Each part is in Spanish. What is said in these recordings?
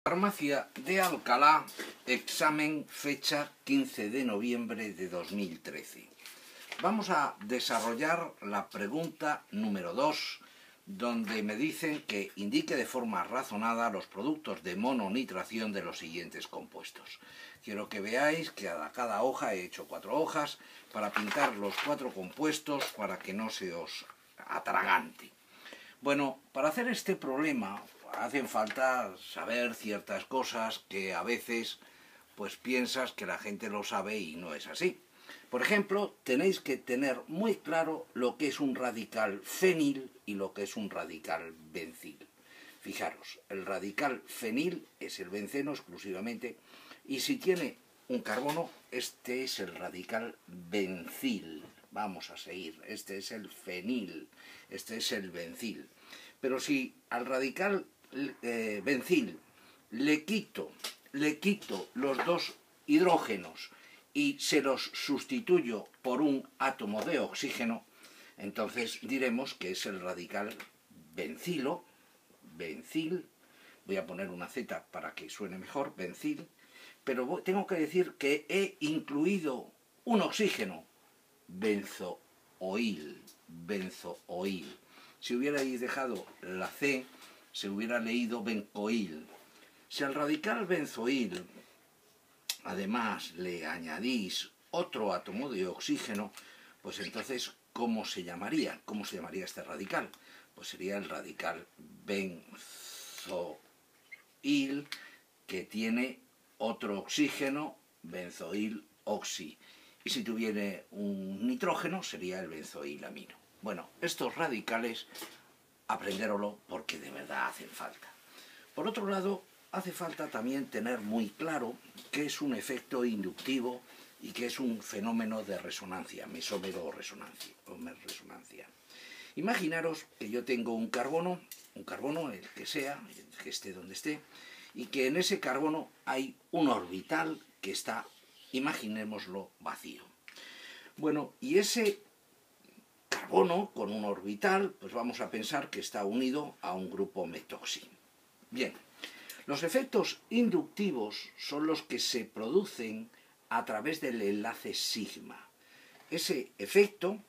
Farmacia de Alcalá, examen fecha 15 de noviembre de 2013. Vamos a desarrollar la pregunta número 2, donde me dicen que indique de forma razonada los productos de mononitración de los siguientes compuestos. Quiero que veáis que a cada hoja he hecho 4 hojas para pintar los 4 compuestos para que no se os atragante. Bueno, para hacer este problema hacen falta saber ciertas cosas que a veces pues piensas que la gente lo sabe y no es así. Por ejemplo, tenéis que tener muy claro lo que es un radical fenil y lo que es un radical bencil. Fijaros, el radical fenil es el benceno exclusivamente y si tiene un carbono, este es el radical bencil. Vamos a seguir, este es el fenil, este es el bencil. Pero si al radical bencil le quito los 2 hidrógenos y se los sustituyo por un átomo de oxígeno, entonces diremos que es el radical bencil, voy a poner una Z para que suene mejor, bencil, pero tengo que decir que he incluido un oxígeno, benzoil. Si hubierais dejado la C, se hubiera leído bencoil. Si al radical benzoil además le añadís otro átomo de oxígeno, pues entonces, ¿cómo se llamaría? ¿Cómo se llamaría este radical? Pues sería el radical benzoil, que tiene otro oxígeno, benzoil oxi. Y si tuviera un nitrógeno, sería el benzoilamino. Bueno, estos radicales, aprendéroslo porque de verdad hacen falta. Por otro lado, hace falta también tener muy claro qué es un efecto inductivo y qué es un fenómeno de resonancia, mesómero o resonancia. Imaginaros que yo tengo un carbono, el que sea, que esté donde esté, y que en ese carbono hay un orbital que está, imaginémoslo, vacío. Bueno, y ese carbono con un orbital, pues vamos a pensar que está unido a un grupo metoxi. Bien, los efectos inductivos son los que se producen a través del enlace sigma. Ese efecto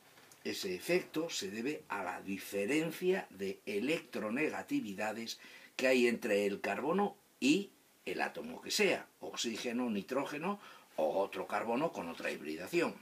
se debe a la diferencia de electronegatividades que hay entre el carbono y el átomo que sea, oxígeno, nitrógeno o otro carbono con otra hibridación.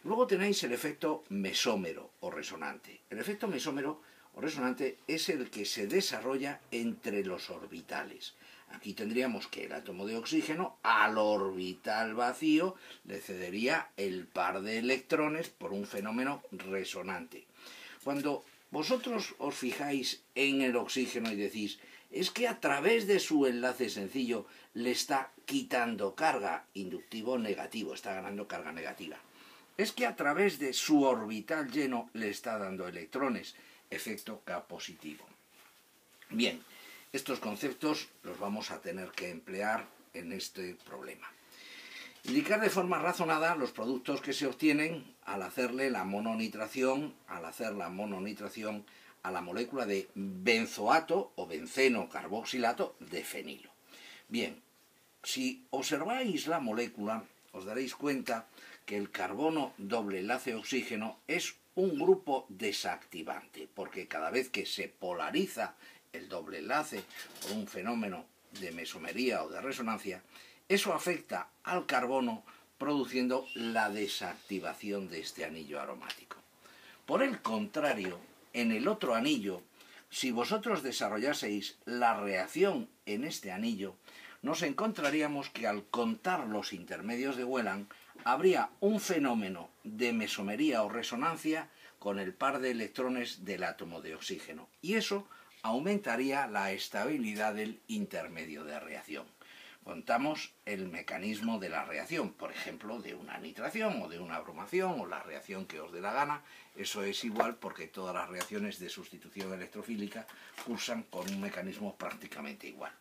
Luego tenéis el efecto mesómero o resonante. El efecto mesómero o resonante es el que se desarrolla entre los orbitales. Aquí tendríamos que el átomo de oxígeno al orbital vacío le cedería el par de electrones por un fenómeno resonante. Cuando vosotros os fijáis en el oxígeno y decís, es que a través de su enlace sencillo le está quitando carga, inductivo negativo, está ganando carga negativa. Es que a través de su orbital lleno le está dando electrones, efecto K positivo. Bien, estos conceptos los vamos a tener que emplear en este problema. Indicar de forma razonada los productos que se obtienen al hacerle la mononitración, a la molécula de benzoato o benceno carboxilato de fenilo. Bien, si observáis la molécula, os daréis cuenta que el carbono doble enlace oxígeno es un grupo desactivante, porque cada vez que se polariza el doble enlace por un fenómeno de mesomería o de resonancia, eso afecta al carbono produciendo la desactivación de este anillo aromático. Por el contrario, en el otro anillo, si vosotros desarrollaseis la reacción en este anillo, nos encontraríamos que al contar los intermedios de Wheelan, habría un fenómeno de mesomería o resonancia con el par de electrones del átomo de oxígeno. Y eso aumentaría la estabilidad del intermedio de reacción. Contamos el mecanismo de la reacción, por ejemplo, de una nitración o de una bromación o la reacción que os dé la gana. Eso es igual porque todas las reacciones de sustitución electrofílica cursan con un mecanismo prácticamente igual.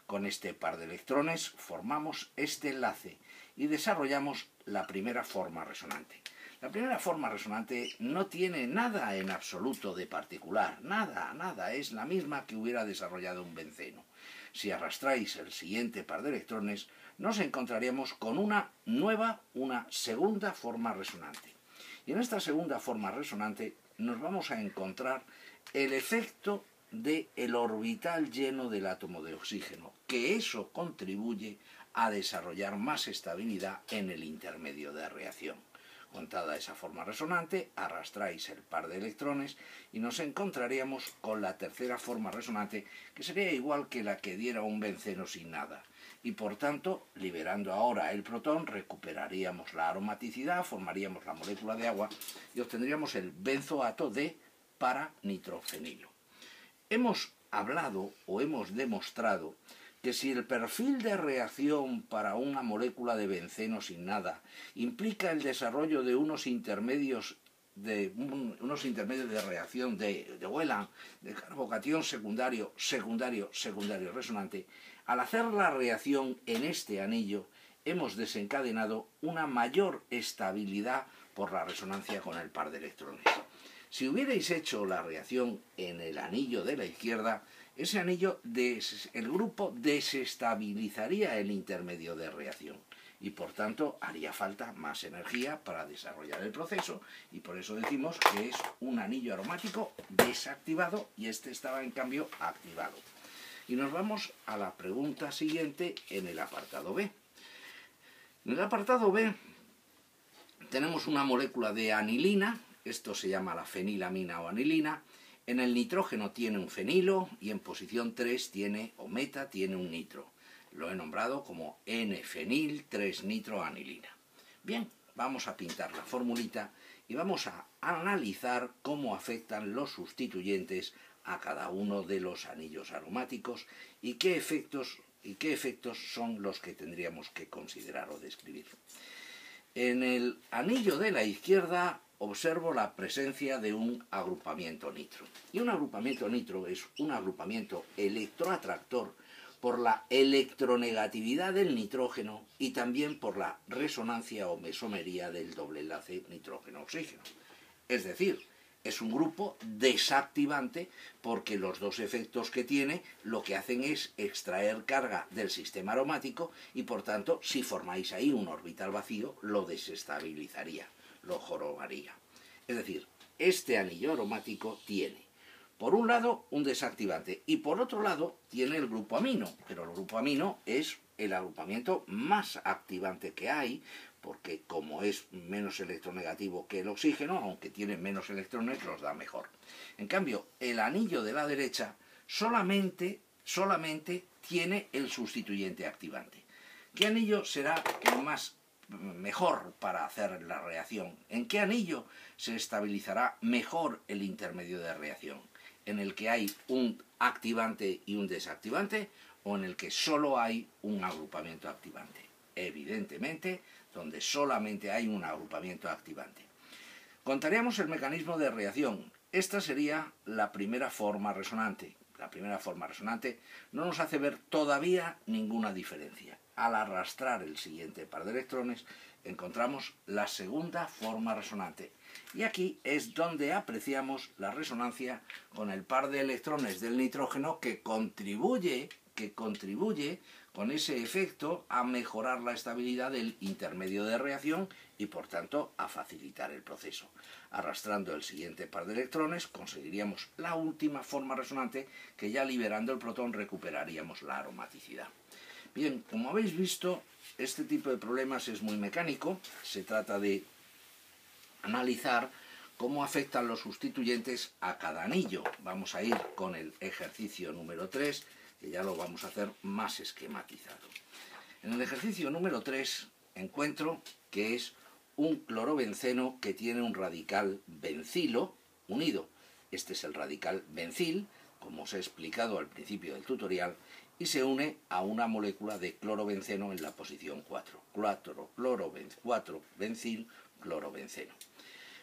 Con este par de electrones formamos este enlace y desarrollamos la primera forma resonante. La primera forma resonante no tiene nada en absoluto de particular, nada, es la misma que hubiera desarrollado un benceno. si arrastráis el siguiente par de electrones, nos encontraríamos con una segunda forma resonante. Y en esta segunda forma resonante nos vamos a encontrar el efecto del orbital lleno del átomo de oxígeno, que eso contribuye a desarrollar más estabilidad en el intermedio de reacción. Contada esa forma resonante, arrastráis el par de electrones y nos encontraríamos con la tercera forma resonante, que sería igual que la que diera un benceno sin nada. Y por tanto, liberando ahora el protón, recuperaríamos la aromaticidad, formaríamos la molécula de agua y obtendríamos el benzoato de paranitrofenilo. Hemos hablado o hemos demostrado que si el perfil de reacción para una molécula de benceno sin nada implica el desarrollo de unos intermedios de reacción de Wheeler, de carbocatión secundario resonante, al hacer la reacción en este anillo hemos desencadenado una mayor estabilidad por la resonancia con el par de electrones. Si hubierais hecho la reacción en el anillo de la izquierda, ese anillo, el grupo desestabilizaría el intermedio de reacción y por tanto haría falta más energía para desarrollar el proceso y por eso decimos que es un anillo aromático desactivado y este estaba en cambio activado. Y nos vamos a la pregunta siguiente en el apartado B. En el apartado B tenemos una molécula de anilina, esto se llama la fenilamina o anilina. En el nitrógeno tiene un fenilo y en posición 3 tiene, o meta, tiene un nitro. Lo he nombrado como N-fenil 3-nitroanilina. Bien, vamos a pintar la formulita y vamos a analizar cómo afectan los sustituyentes a cada uno de los anillos aromáticos y qué efectos son los que tendríamos que considerar o describir. En el anillo de la izquierda observo la presencia de un agrupamiento nitro. Y un agrupamiento nitro es un agrupamiento electroatractor por la electronegatividad del nitrógeno y también por la resonancia o mesomería del doble enlace nitrógeno-oxígeno. Es decir, es un grupo desactivante porque los dos efectos que tiene lo que hacen es extraer carga del sistema aromático y por tanto si formáis ahí un orbital vacío lo desestabilizaría, lo jorobaría. Es decir, este anillo aromático tiene por un lado un desactivante y por otro lado tiene el grupo amino, pero el grupo amino es el agrupamiento más activante que hay, porque como es menos electronegativo que el oxígeno, aunque tiene menos electrones, los da mejor. En cambio, el anillo de la derecha solamente tiene el sustituyente activante. ¿Qué anillo será el mejor para hacer la reacción? ¿En qué anillo se estabilizará mejor el intermedio de reacción? ¿En el que hay un activante y un desactivante o en el que solo hay un agrupamiento activante? Evidentemente, donde solamente hay un agrupamiento activante. Contaríamos el mecanismo de reacción. Esta sería la primera forma resonante. La primera forma resonante no nos hace ver todavía ninguna diferencia. Al arrastrar el siguiente par de electrones, encontramos la segunda forma resonante. Y aquí es donde apreciamos la resonancia con el par de electrones del nitrógeno que contribuye con ese efecto a mejorar la estabilidad del intermedio de reacción y por tanto a facilitar el proceso. Arrastrando el siguiente par de electrones conseguiríamos la última forma resonante que ya liberando el protón recuperaríamos la aromaticidad. Bien, como habéis visto, este tipo de problemas es muy mecánico, se trata de analizar cómo afectan los sustituyentes a cada anillo. Vamos a ir con el ejercicio número 3, que ya lo vamos a hacer más esquematizado. En el ejercicio número 3 encuentro que es un clorobenceno que tiene un radical bencilo unido. Este es el radical bencil, como os he explicado al principio del tutorial, y se une a una molécula de clorobenceno en la posición 4. 4 bencil, clorobenceno.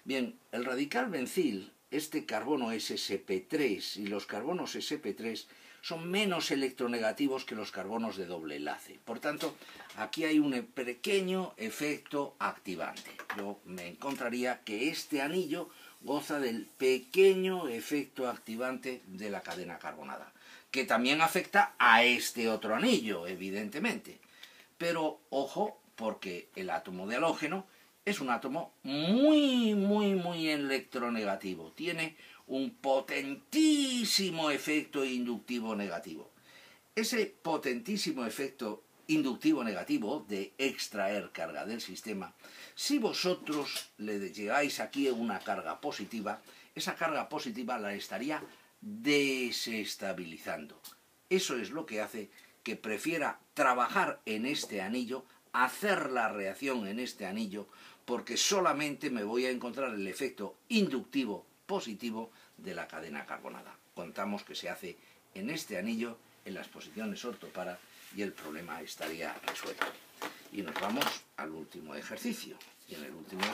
Bien, el radical bencil, este carbono sp3 y los carbonos sp3 son menos electronegativos que los carbonos de doble enlace. Por tanto, aquí hay un pequeño efecto activante. Yo me encontraría que este anillo goza del pequeño efecto activante de la cadena carbonada. que también afecta a este otro anillo, evidentemente. Pero ojo, porque el átomo de halógeno es un átomo muy electronegativo. Tiene un potentísimo efecto inductivo negativo. Ese potentísimo efecto inductivo negativo de extraer carga del sistema, si vosotros le llegáis aquí una carga positiva, esa carga positiva la estaría desestabilizando. Eso es lo que hace que prefiera trabajar en este anillo, hacer la reacción en este anillo, porque solamente me voy a encontrar el efecto inductivo positivo de la cadena carbonada. Contamos que se hace en este anillo, en las posiciones ortopara, y el problema estaría resuelto. Y nos vamos al último ejercicio. Y en el último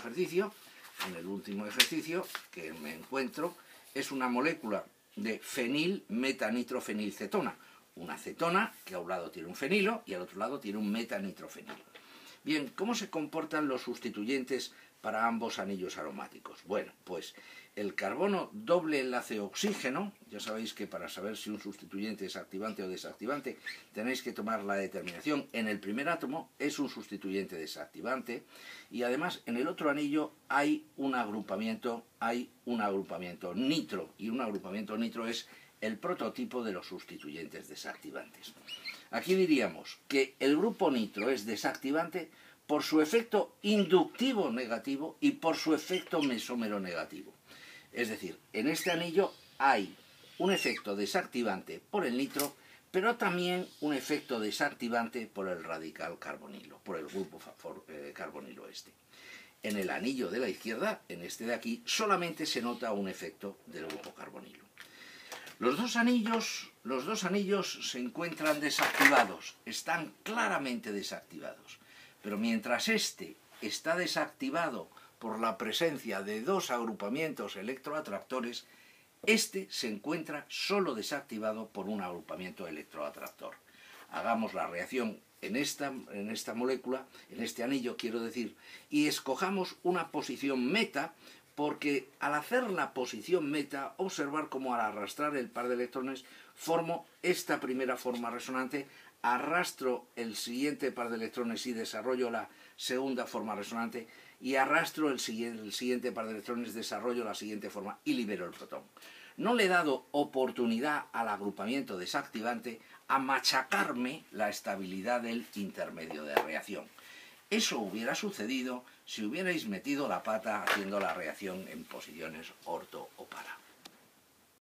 ejercicio que me encuentro es una molécula de fenil-metanitrofenilcetona. Una cetona que a un lado tiene un fenilo y al otro lado tiene un metanitrofenilo. Bien, ¿cómo se comportan los sustituyentes para ambos anillos aromáticos? Bueno, pues el carbono doble enlace oxígeno, ya sabéis que para saber si un sustituyente es activante o desactivante, tenéis que tomar la determinación. En el primer átomo es un sustituyente desactivante y además en el otro anillo hay un agrupamiento nitro, y un agrupamiento nitro es el prototipo de los sustituyentes desactivantes. Aquí diríamos que el grupo nitro es desactivante por su efecto inductivo negativo y por su efecto mesómero negativo. Es decir, en este anillo hay un efecto desactivante por el nitro, pero también un efecto desactivante por el radical carbonilo, por el grupo carbonilo este. En el anillo de la izquierda, en este de aquí, solamente se nota un efecto del grupo carbonilo. Los dos anillos se encuentran desactivados, están claramente desactivados. Pero mientras este está desactivado por la presencia de dos agrupamientos electroatractores, este se encuentra solo desactivado por un agrupamiento electroatractor. Hagamos la reacción en esta molécula, en este anillo quiero decir, y escojamos una posición meta, porque al hacer la posición meta, observar cómo al arrastrar el par de electrones formo esta primera forma resonante, arrastro el siguiente par de electrones y desarrollo la segunda forma resonante, y arrastro el siguiente par de electrones, desarrollo la siguiente forma y libero el protón. No le he dado oportunidad al agrupamiento desactivante a machacarme la estabilidad del intermedio de reacción. Eso hubiera sucedido si hubierais metido la pata haciendo la reacción en posiciones orto o para.